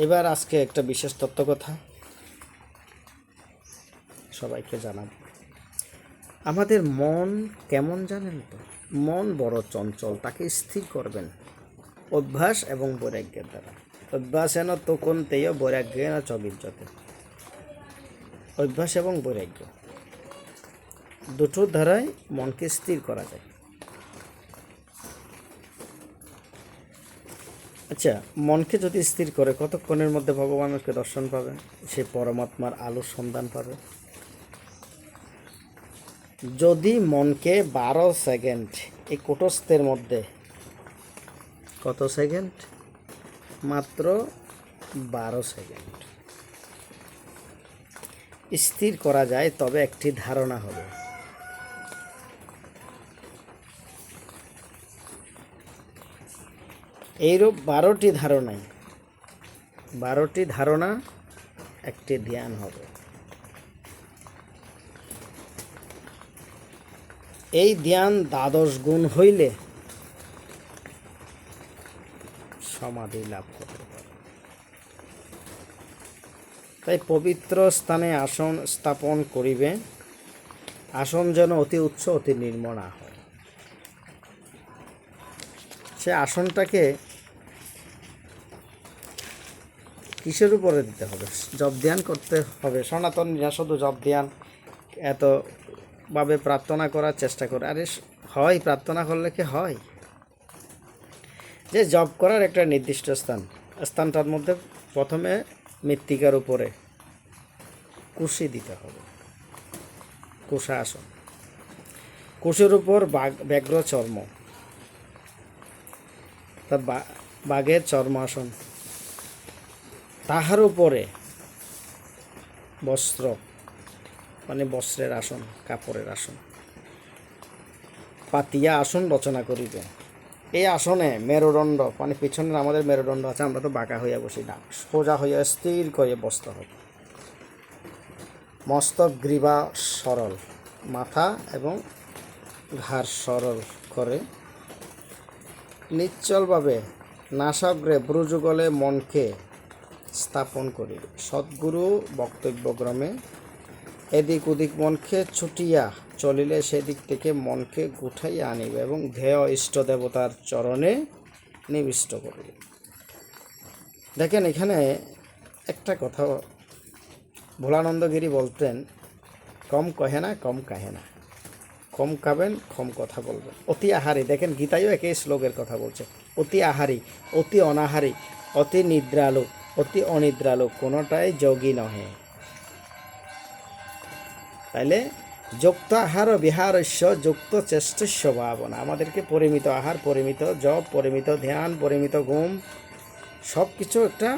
এবার আজকে একটা বিশেষ তত্ত্ব কথা সবাইকে জানাব। আমাদের মন কেমন জানেন তো? মন বড় চঞ্চল, তাকে স্থির করবেন অভ্যাস এবং বৈরাগ্যের দ্বারা। অভ্যাসেন তো কোনতেয় বৈরাগ্যেন চবিজ্জতে। অভ্যাস এবং বৈরাগ্য দুটোর দ্বারাই মনকে স্থির করা যায়। আচ্ছা, মনকে যদি স্থির করে কতক্ষণের মধ্যে ভগবানকে দর্শন পাবে, সে পরমাত্মার আলোর সন্ধান পাবে। যদি মনকে 12 সেকেন্ড এই কুটস্থের মধ্যে, কত সেকেন্ড? মাত্র 12 সেকেন্ড স্থির করা যায়, তবে একটি ধারণা হবে। এইরূপ 12টি ধারণায় 12টি ধারণা একটি ধ্যান হবে। এই ধ্যান 12 গুণ হইলে সমাধি লাভ করতে পারে। তাই পবিত্র স্থানে আসন স্থাপন করিবে, আসন যেন অতি উচ্চ অতি নির্মলা হয়। সে আসনটাকে কিসের উপরে দিতে হবে? জপ ধ্যান করতে হবে। সনাতনীরা শুধু জপ ধ্যান এতভাবে প্রার্থনা করার চেষ্টা করে। আরে হয়, প্রার্থনা করলে কি হয়? যে জপ করার একটা নির্দিষ্ট স্থানটার মধ্যে প্রথমে মৃত্তিকার উপরে কুশি দিতে হবে, কুশা আসন। কুশের উপর ব্যাঘ্র চর্ম, তা বাঘের চর্ম আসন। তাহার উপরে বস্ত্র, মানে বস্ত্রের আসন, কাপড়ের আসন, পাতিয়া আসন রচনা করিবে। এই আসনে মেরুদণ্ড, মানে পিছনের আমাদের মেরুদণ্ড আছে, আমরা তো বাঁকা হইয়া বসি না, সোজা হইয়া স্থির করে বসতে হবে। মস্তক গ্রীবা সরল, মাথা এবং ঘাড় সরল করে নিশ্চলভাবে নাসাগ্রে ব্রুযুগলে মনকে স্থাপন করিবে। সদ্গুরু বক্তব্যক্রমে এদিক ওদিক মনকে ছুটিয়া চলিলে সেদিক থেকে মনকে গুঠাইয়া আনিবে এবং ধ্যেয় ইষ্ট দেবতার চরণে নিবিষ্ট করিবে। দেখেন, এখানে একটা কথা ভোলানন্দগিরি বলতেন, কম কহে না কম কাহে না, কম খাবেন কম কথা বলবেন। অতি আহারী, দেখেন গীতায়ও একই শ্লোকের কথা বলছে। অতি আহারী, অতি অনাহারী, অতি নিদ্রালু, অতি অনিদ্রালু, কোনোটাই যোগী নহে। তাইলে যুক্ত আহার ও বিহারস্য যুক্ত চেষ্টস্য ভাবনা। আমাদেরকে পরিমিত আহার, পরিমিত জপ, পরিমিত ধ্যান, পরিমিত ঘুম, সব কিছু একটা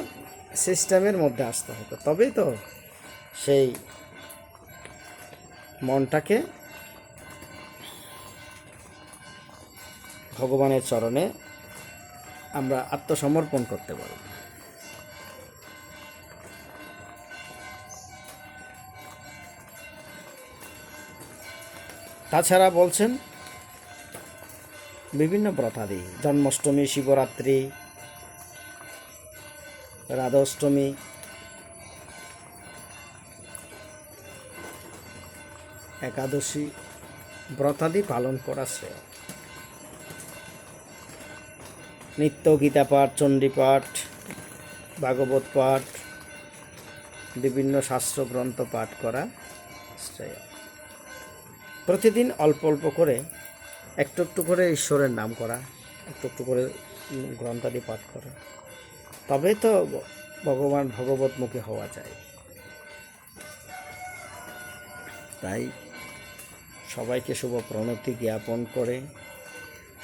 সিস্টেমের মধ্যে আসতে হবে। তবেই তো সেই মনটাকে ভগবানের চরণে আমরা আত্মসমর্পণ করতে পারব। তাছাড়া বলছেন বিভিন্ন ব্রতাদি, জন্মাষ্টমী, শিবরাত্রি, রাধাষ্টমী, একাদশী ব্রতাদি পালন করা শ্রেয়। নিত্য গীতা পাঠ, চণ্ডী পাঠ, ভাগবত পাঠ, বিভিন্ন শাস্ত্র গ্রন্থ পাঠ করা শ্রেয়। প্রতিদিন অল্প অল্প করে, একটু একটু করে ঈশ্বরের নাম করা, একটু একটু করে গ্রন্থাদি পাঠ করা, তবে তো ভগবান ভগবতমুখী হওয়া যায়। তাই সবাইকে শুভ প্রণতি জ্ঞাপন করে,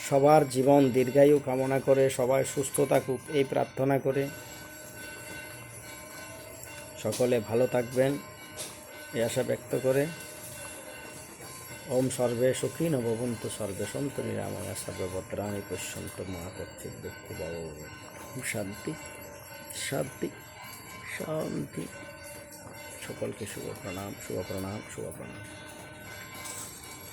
সবার জীবন দীর্ঘায়ু কামনা করে, সবাই সুস্থ থাকুক এই প্রার্থনা করে, সকলে ভালো থাকবেন এই আশা ব্যক্ত করে, ওম সর্বে সুখিন ভবন্তু, সর্বে সন্তু নিরাময়া, সর্বে ভদ্রাণি পশ্যন্তু মা কচ্চিৎ দুঃখভাবো। শান্তি শান্তি শান্তি। সকলকে শুভ প্রণাম, শুভ প্রণাম, শুভ প্রণাম।